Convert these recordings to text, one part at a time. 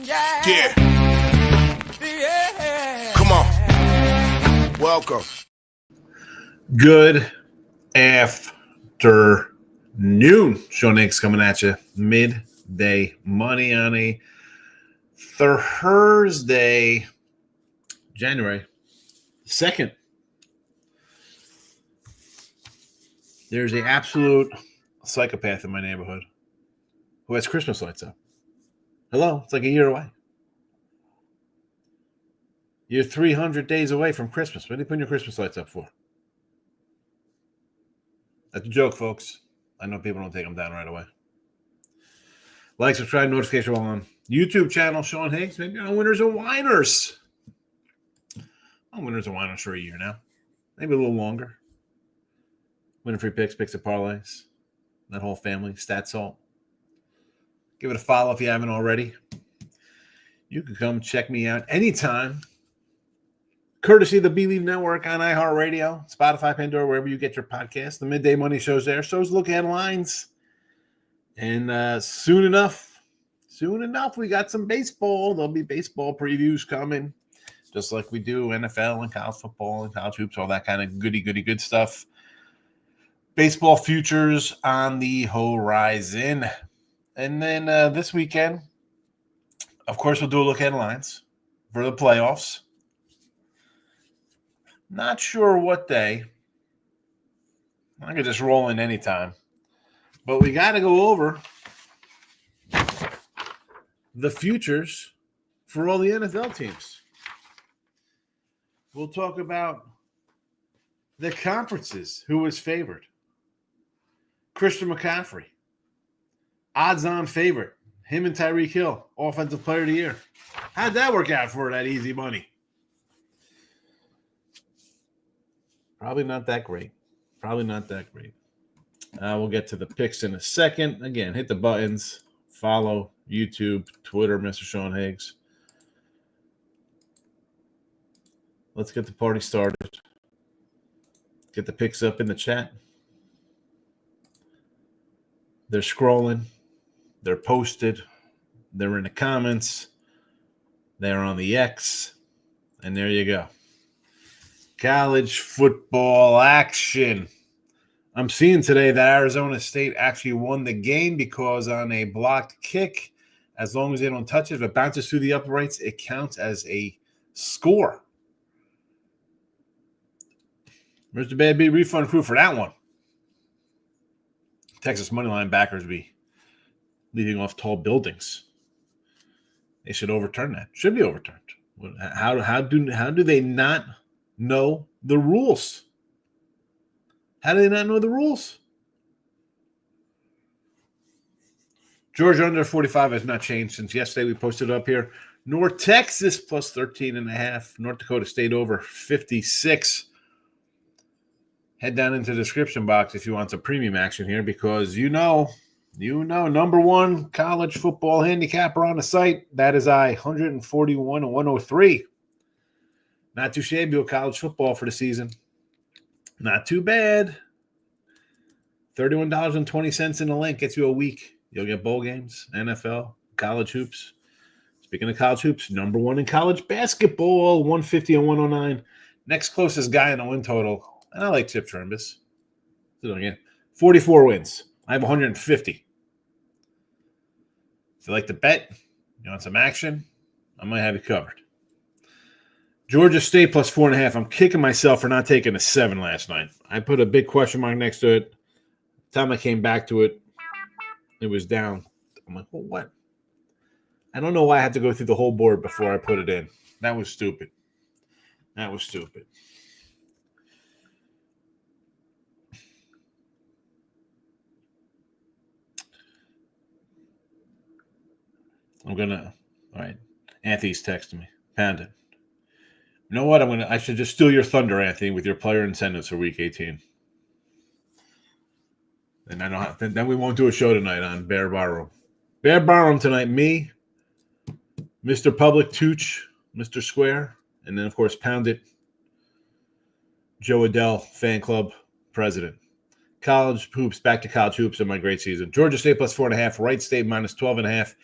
Yeah. Come on. Welcome. Good afternoon. Sean Higgs coming at you. Midday money on a Thursday, January 2nd. There's an absolute psychopath in my neighborhood who has Christmas lights up. Hello, it's like a year away. You're 300 days away from Christmas. What are you putting your Christmas lights up for? That's a joke, folks. I know people don't take them down right away. Like, subscribe, notification on YouTube channel, Sean Higgs. Maybe on Winners and Whiners. On Winners and Whiners for a year now. Maybe a little longer. Winning free picks and parlays. That whole family. Stat Salt. Give it a follow if you haven't already. You can come check me out anytime. Courtesy of the Believe Network on iHeartRadio, Spotify, Pandora, wherever you get your podcast. The Midday Money Show's there. Shows look headlines. And soon enough, we got some baseball. There'll be baseball previews coming, just like we do NFL and college football and college hoops, all that kind of good stuff. Baseball futures on the horizon. And then this weekend, of course, we'll do a look at lines for the playoffs. Not sure what day. I could just roll in anytime. But we got to go over the futures for all the NFL teams. We'll talk about the conferences, who was favored. Christian McCaffrey. Odds-on favorite. Him and Tyreek Hill, Offensive Player of the Year. How'd that work out for that easy money? Probably not that great. We'll get to the picks in a second. Again, hit the buttons. Follow YouTube, Twitter, Mr. Sean Higgs. Let's get the party started. Get the picks up in the chat. They're scrolling. They're posted. They're in the comments. They're on the X. And there you go. College football action. I'm seeing today that Arizona State actually won the game because on a blocked kick, as long as they don't touch it, if it bounces through the uprights, it counts as a score. Where's the bad beat refund crew for that one? Texas moneyline backers be leading off tall buildings. They should overturn that. Should be overturned. How do they not know the rules? How do they not know the rules? Georgia under 45 has not changed since yesterday. We posted it up here. North Texas plus 13.5. North Dakota State over 56. Head down into the description box if you want some premium action here because you know, number one college football handicapper on the site. That is 141 and 103. Not too shabby with college football for the season. Not too bad. $31.20 in the link gets you a week. You'll get bowl games, NFL, college hoops. Speaking of college hoops, number one in college basketball, 150 and 109. Next closest guy in the win total. And I like Chip Trimbus. 44 wins. I have 150. If you like to bet, you want some action, I might have you covered. Georgia State plus 4.5. I'm kicking myself for not taking a 7 last night. I put a big question mark next to it. The time I came back to it, it was down. I'm like, well, what? I don't know why I had to go through the whole board before I put it in. That was stupid. All right. Anthony's texting me. Pound it. You know what? I should just steal your thunder, Anthony, with your player incentives for week 18. And then we won't do a show tonight on Bear Barroom. Bear Barroom tonight, me, Mr. Public Tooch, Mr. Square, and then, of course, Pound It, Joe Adele, fan club president. College hoops, back to college hoops in my great season. Georgia State plus 4.5, Wright State minus 12.5.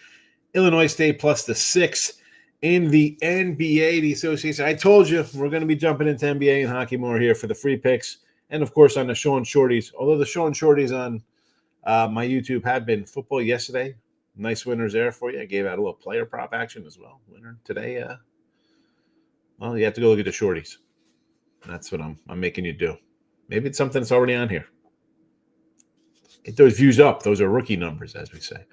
Illinois State plus the 6 in the NBA, the association. I told you we're going to be jumping into NBA and hockey more here for the free picks. And, of course, on the Sean Shorties. Although the Sean Shorties on my YouTube have been football yesterday. Nice winners there for you. I gave out a little player prop action as well. Winner today. Well, you have to go look at the Shorties. That's what I'm making you do. Maybe it's something that's already on here. Get those views up. Those are rookie numbers, as we say.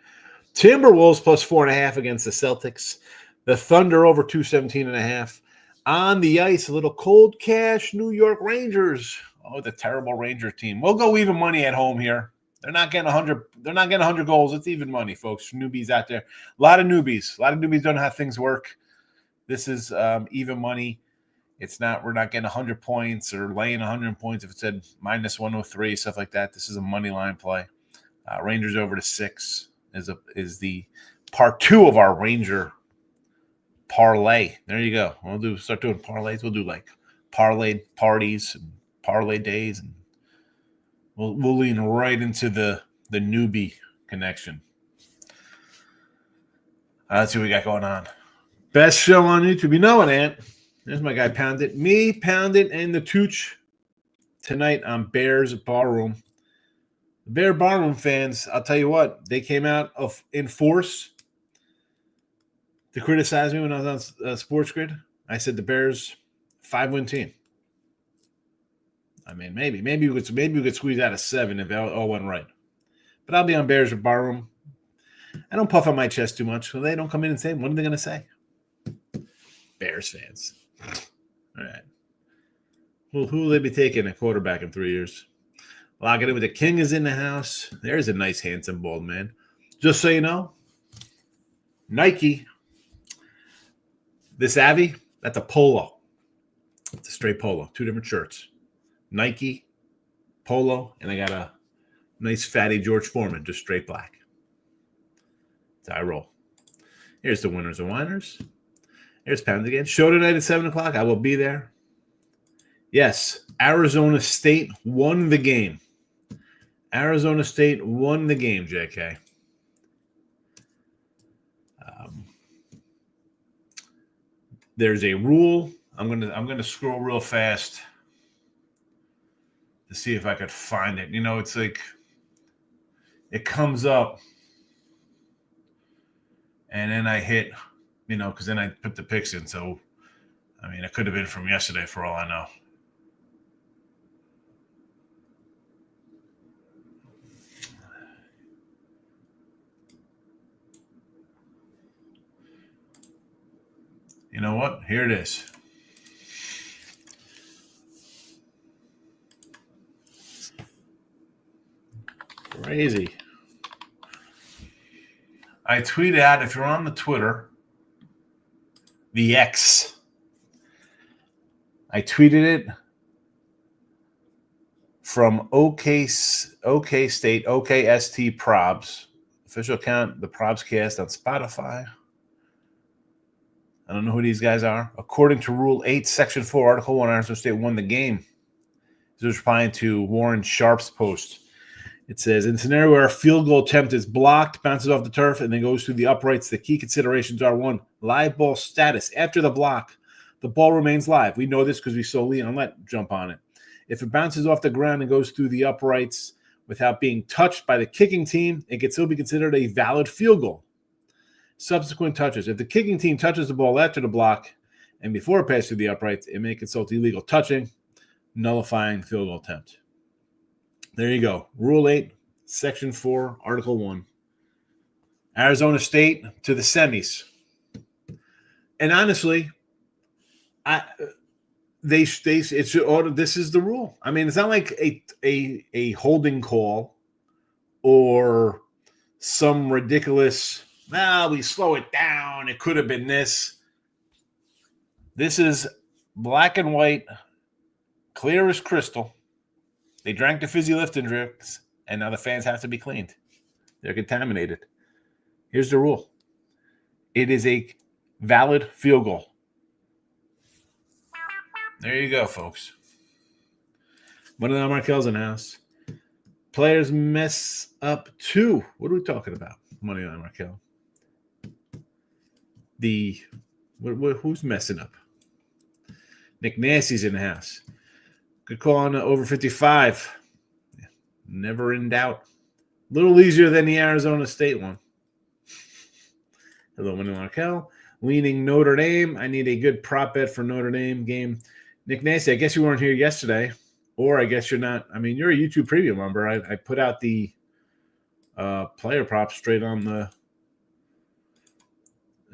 Timberwolves plus 4.5 against the Celtics. The Thunder over 217.5. On the ice, a little cold cash, New York Rangers. Oh, the terrible Ranger team. We'll go even money at home here. They're not getting 100. They're not getting 100 goals. It's even money, folks. Newbies out there. A lot of newbies. A lot of newbies don't know how things work. This is even money. It's not. We're not getting 100 points or laying 100 points. If it said minus 103, stuff like that. This is a money line play. Rangers over to 6 is the part 2 of our Ranger parlay. There you go. We'll start doing parlays. We'll do like parlay parties and parlay days, and we'll lean right into the newbie connection. Let's see what we got going on. Best show on YouTube. You know it, Ant. There's my guy Pounded. Me, Pounded, and the Tooch tonight on Bears Barroom. The Bear Barroom fans, I'll tell you what, they came out in force to criticize me when I was on Sports Grid. I said the Bears 5-win team. I mean, maybe we could squeeze out a 7 if it all went right. But I'll be on Bears Barroom. I don't puff on my chest too much, so they don't come in and say, what are they going to say? Bears fans. All right. Well, who will they be taking a quarterback in 3 years? Locking it with the King is in the house. There's a nice, handsome, bald man. Just so you know, Nike, this Avi, that's a polo. It's a straight polo. 2 different shirts. Nike, polo, and I got a nice fatty George Foreman, just straight black. That's how I roll. Here's the winners and whiners. Here's Pound again. Show tonight at 7 o'clock. I will be there. Yes, Arizona State won the game. Arizona State won the game, JK. There's a rule. I'm gonna scroll real fast to see if I could find it. You know, it's like it comes up, and then I hit, you know, because then I put the picks in. So, I mean, it could have been from yesterday for all I know. You know what? Here it is. Crazy. I tweeted out, if you're on the Twitter, the X, I tweeted it from OK State, OKST Probs, official account, the Probs Cast on Spotify. I don't know who these guys are. According to Rule 8, Section 4, Article 1, Arizona State won the game. This was replying to Warren Sharp's post. It says, in a scenario where a field goal attempt is blocked, bounces off the turf, and then goes through the uprights, the key considerations are 1, live ball status. After the block, the ball remains live. We know this because we saw Leon Lett jump on it. If it bounces off the ground and goes through the uprights without being touched by the kicking team, it can still be considered a valid field goal. Subsequent touches. If the kicking team touches the ball after the block and before it passes through the uprights, it may consult illegal touching, nullifying field goal attempt. There you go. Rule 8, Section 4, Article 1. Arizona State to the semis. And honestly, this is the rule. I mean, it's not like a holding call or some ridiculous, we slow it down. It could have been this. This is black and white, clear as crystal. They drank the fizzy lifting drinks, and now the fans have to be cleaned. They're contaminated. Here's the rule. It is a valid field goal. There you go, folks. One of the Markel's in house. Players mess up too. What are we talking about? Money on Markel. who's messing up? Nick Nasty's in the house. Good call on over 55. Never in doubt. A little easier than the Arizona State one. Hello, Winnie Markel. Leaning Notre Dame. I need a good prop bet for Notre Dame game. Nick Nasty, I guess you weren't here yesterday, or I guess you're not. I mean, you're a YouTube Premium member. I put out the player props straight on the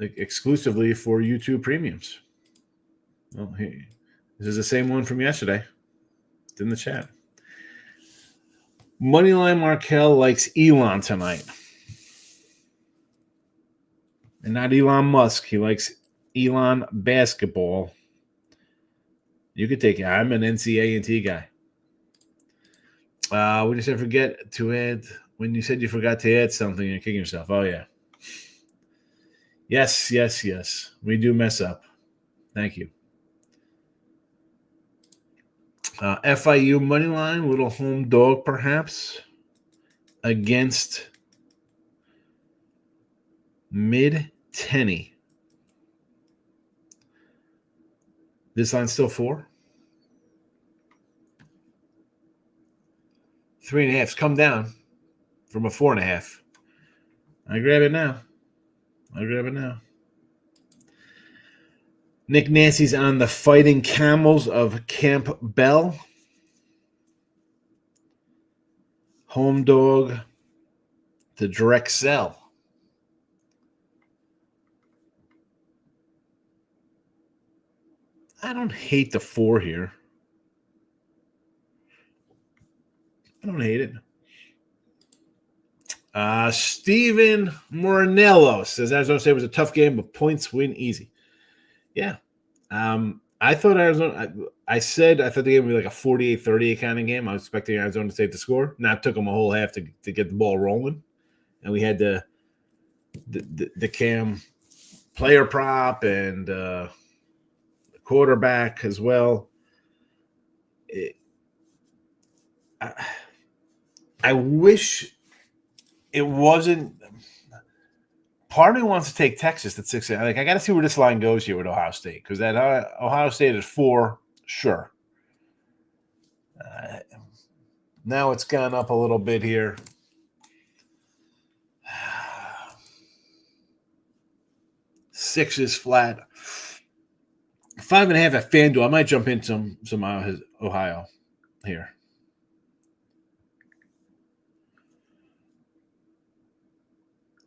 exclusively for YouTube Premiums. Well, hey, this is the same one from yesterday. It's in the chat. Moneyline Markel likes Elon tonight. And not Elon Musk. He likes Elon basketball. You could take it. I'm an NCAA guy. When you said forget to add, when you said you forgot to add something, you're kicking yourself. Oh, yeah. Yes. We do mess up. Thank you. FIU moneyline, little home dog perhaps, against mid-tenny. This line's still 4. 3.5's come down from a 4.5. I grab it now. Nick Nasty's on the Fighting Camels of Camp Bell. Home dog to Drexel. I don't hate the 4 here. I don't hate it. Steven Morinello says Arizona State was a tough game, but points win easy. Yeah. I thought Arizona – I thought the game would be like a 48-38 kind of game. I was expecting Arizona State to score. Now it took them a whole half to get the ball rolling. And we had the Cam player prop and the quarterback as well. I wish it wasn't – part of me wants to take Texas at 6. Like, I got to see where this line goes here with Ohio State, because that Ohio State is 4, sure. Now it's gone up a little bit here. 6 is flat. 5.5 at FanDuel. I might jump in some Ohio here.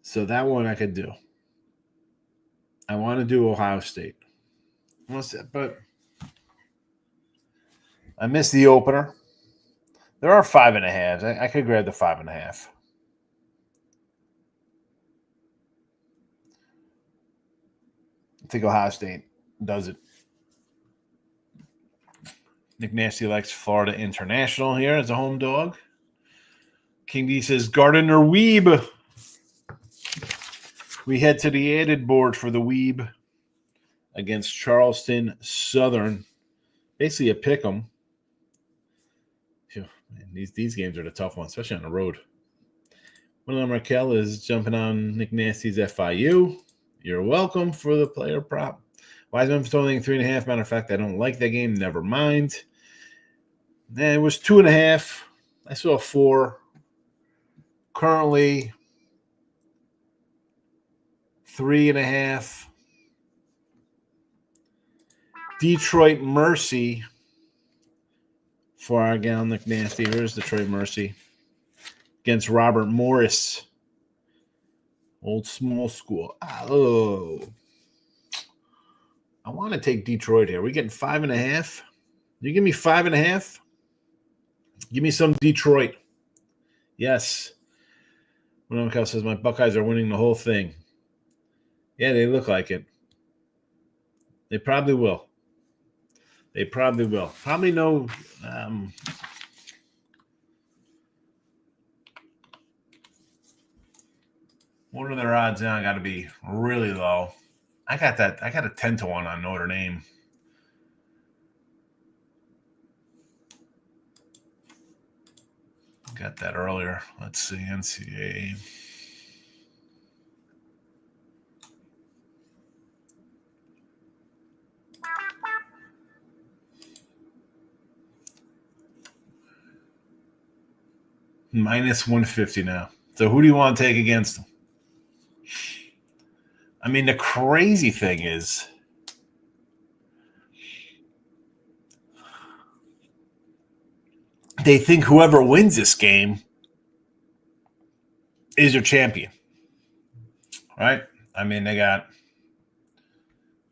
So that one I could do. I want to do Ohio State. But I missed the opener. There are 5.5s. I could grab the 5.5. I think Ohio State does it. Nick Nasty likes Florida International here as a home dog. King D says Gardner Weeb. We head to the added board for the Weeb against Charleston Southern. Basically a pick 'em. These games are the tough ones, especially on the road. William Markel is jumping on Nick Nasty's FIU. You're welcome for the player prop. Wiseman totally 3.5. Matter of fact, I don't like that game. Never mind. It was 2.5. I saw 4. Currently 3.5. Detroit Mercy for our gal Nick Nasty. Here's Detroit Mercy against Robert Morris. Old small school. Oh. I want to take Detroit here. We're getting 5.5. You give me 5.5? Give me some Detroit. Yes. Monaco says my Buckeyes are winning the whole thing. Yeah, they look like it. They probably will. Probably no. What are their odds now? Got to be really low. I got a 10-1 on Notre Dame. Got that earlier. Let's see, NCAA. Minus 150 now. So who do you want to take against them? I mean, the crazy thing is they think whoever wins this game is your champion, right? I mean, they got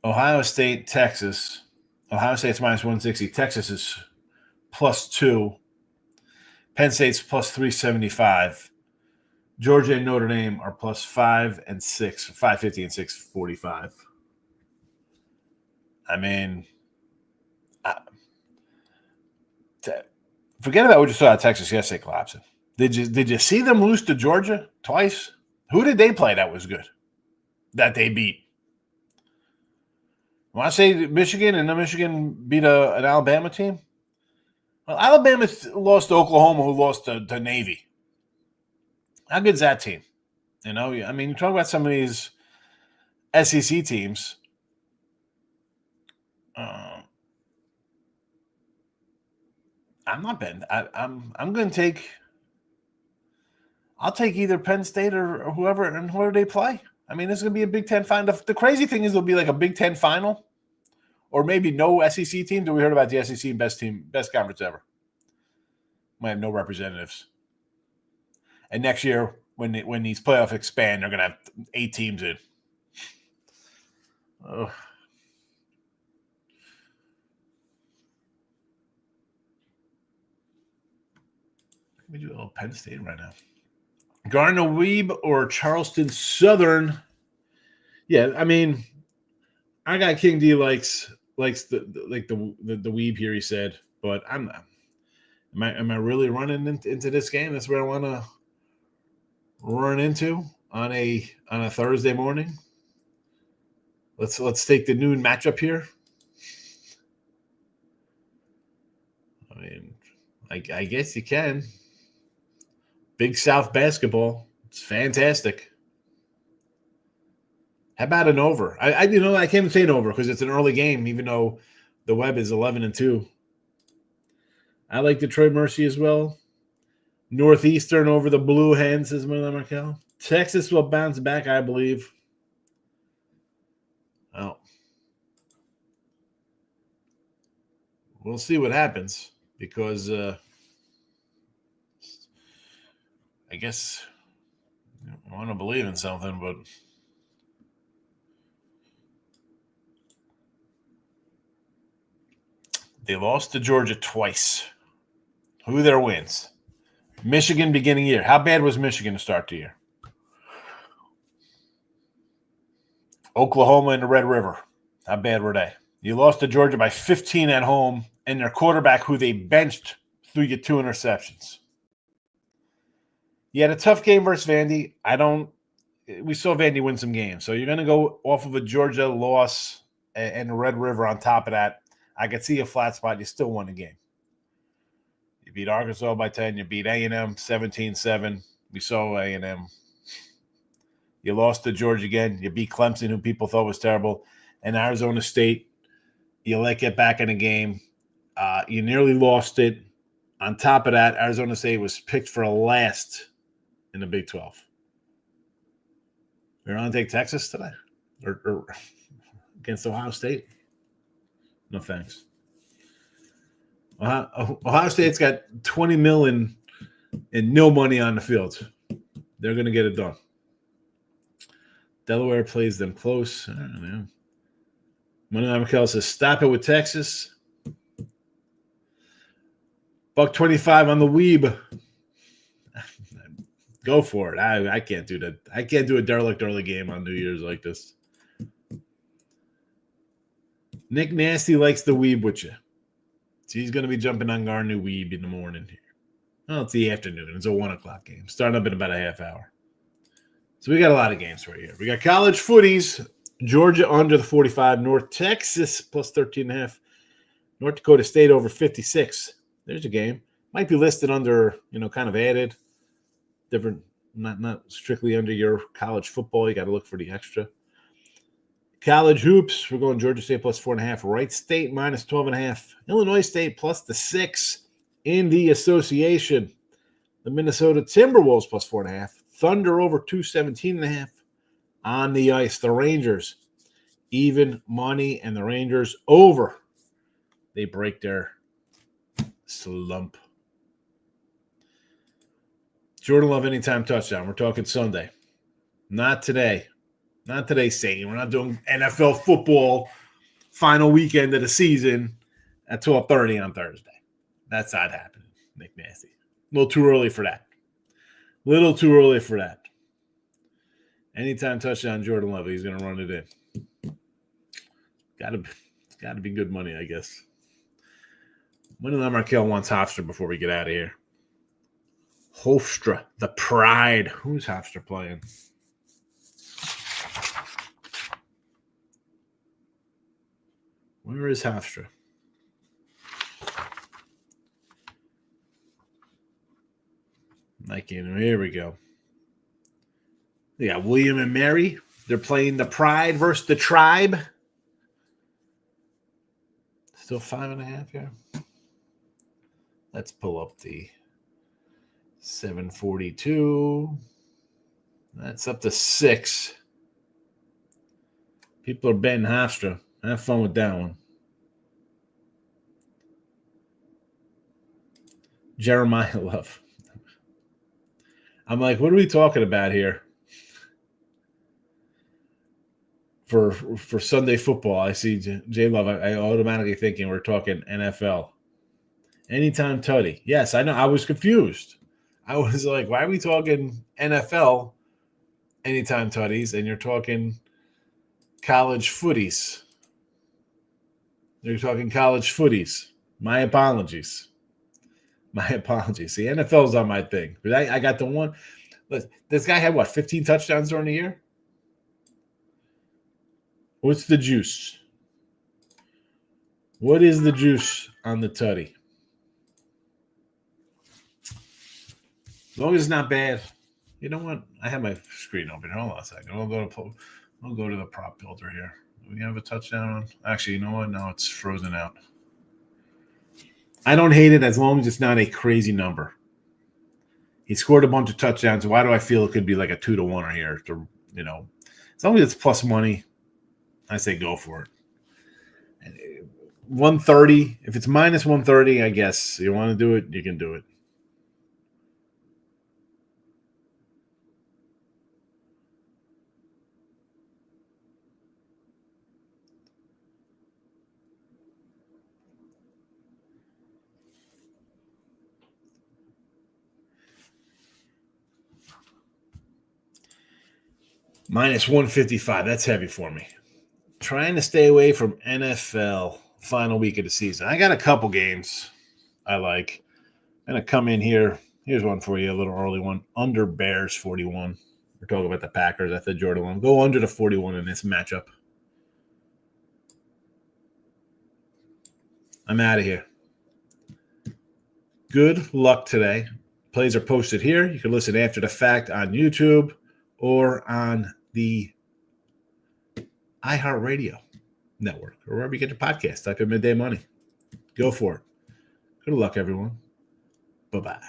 Ohio State, Texas. Ohio State's minus 160. Texas is +2. Penn State's +375. Georgia and Notre Dame are +5 and 6, 550 and 645. I mean, forget about what you saw at Texas yesterday collapsing. Did you see them lose to Georgia twice? Who did they play that was good, that they beat? When I say Michigan and then Michigan beat an Alabama team, well, Alabama lost to Oklahoma, who lost to Navy. How good's that team? You know, I mean, you talk about some of these SEC teams. I'm not betting. I'm going to take. I'll take either Penn State or whoever and whoever they play. I mean, this is going to be a Big Ten final. The crazy thing is, it'll be like a Big Ten final, or maybe no SEC team. We heard about the SEC best conference ever. Might have no representatives. And next year, when these playoffs expand, they're going to have 8 teams in. Oh. Let me do a little Penn State right now. Gardner-Webb or Charleston Southern. Yeah, I mean, I got King D likes the Weeb here, he said, but I'm not. Am I really running into this game? That's where I want to run into on a Thursday morning. Let's take the noon matchup here. I mean, I guess you can. Big South basketball. It's fantastic. How about an over? I can't even say an over because it's an early game, even though the Web is 11-2. I like Detroit Mercy as well. Northeastern over the Blue Hens, says Miller Markel. Texas will bounce back, I believe. Oh. We'll see what happens because I guess I want to believe in something, but they lost to Georgia twice. Who their wins? Michigan beginning year. How bad was Michigan to start the year? Oklahoma and the Red River. How bad were they? You lost to Georgia by 15 at home, and their quarterback, who they benched, threw you 2 interceptions. You had a tough game versus Vandy. We saw Vandy win some games. So you're going to go off of a Georgia loss and the Red River on top of that. I could see a flat spot. You still won the game. You beat Arkansas by 10. You beat A&M 17-7. We saw A&M. You lost to Georgia again. You beat Clemson, who people thought was terrible. And Arizona State, you let get back in the game. You nearly lost it. On top of that, Arizona State was picked for last in the Big 12. We're going to take Texas today? Or against Ohio State? No thanks. Ohio State's got $20 million and no money on the field. They're going to get it done. Delaware plays them close. I don't know. Money Michael says, stop it with Texas. $1.25 on the Weeb. Go for it. I can't do that. I can't do a derelict early game on New Year's like this. Nick Nasty likes the Weeb with you. So he's going to be jumping on Gardner-Webb in the morning here. Well, it's the afternoon. It's a 1 o'clock game. Starting up in about a half hour. So we got a lot of games for you. We got college footies. Georgia under the 45. North Texas plus 13.5. North Dakota State over 56. There's a game. Might be listed under, kind of added. Different, not strictly under your college football. You got to look for the extra. College hoops. We're going Georgia State plus 4.5. Wright State minus 12.5. Illinois State plus the 6 in the association. The Minnesota Timberwolves plus 4.5. Thunder over 217.5. On the ice, the Rangers even money, and the Rangers over. They break their slump. Jordan Love anytime touchdown. We're talking Sunday. Not today. Not today, Satan. We're not doing NFL football final weekend of the season at 12:30 on Thursday. That's not happening, Nick Nasty. A little too early for that. Anytime touchdown, Jordan Love, he's going to run it in. It's got to be good money, I guess. Wendell Markel wants Hofstra before we get out of here. Hofstra, the Pride. Who's Hofstra playing? Where is Hofstra? Here we go. They got William and Mary. They're playing the Pride versus the Tribe. Still 5.5 here. Let's pull up the 742. That's up to 6. People are betting Hofstra. Have fun with that one. Jeremiah Love. I'm like, what are we talking about here? For Sunday football, I see J Love. I automatically thinking we're talking NFL. Anytime tutty. Yes, I know. I was confused. I was like, why are we talking NFL anytime tutties and you're talking college footies? You're talking college footies. My apologies. See, NFL's on my thing. But I got the one. This guy had, 15 touchdowns during the year? What's the juice? What is the juice on the tutty? As long as it's not bad. You know what? I have my screen open. Hold on a second. I'll go to the prop builder here. Do we have a touchdown on? Actually, you know what? No, it's frozen out. I don't hate it as long as it's not a crazy number. He scored a bunch of touchdowns. Why do I feel it could be like a 2-1 here? As long as it's plus money, I say go for it. 130. If it's minus 130, I guess you want to do it, you can do it. Minus 155. That's heavy for me. Trying to stay away from NFL final week of the season. I got a couple games I like. I'm going to come in here. Here's one for you, a little early one. Under Bears 41. We're talking about the Packers. I said Jordan one. Go under the 41 in this matchup. I'm out of here. Good luck today. Plays are posted here. You can listen after the fact on YouTube or on the iHeartRadio network or wherever you get your podcast. Type in Midday Money. Go for it. Good luck, everyone. Bye-bye.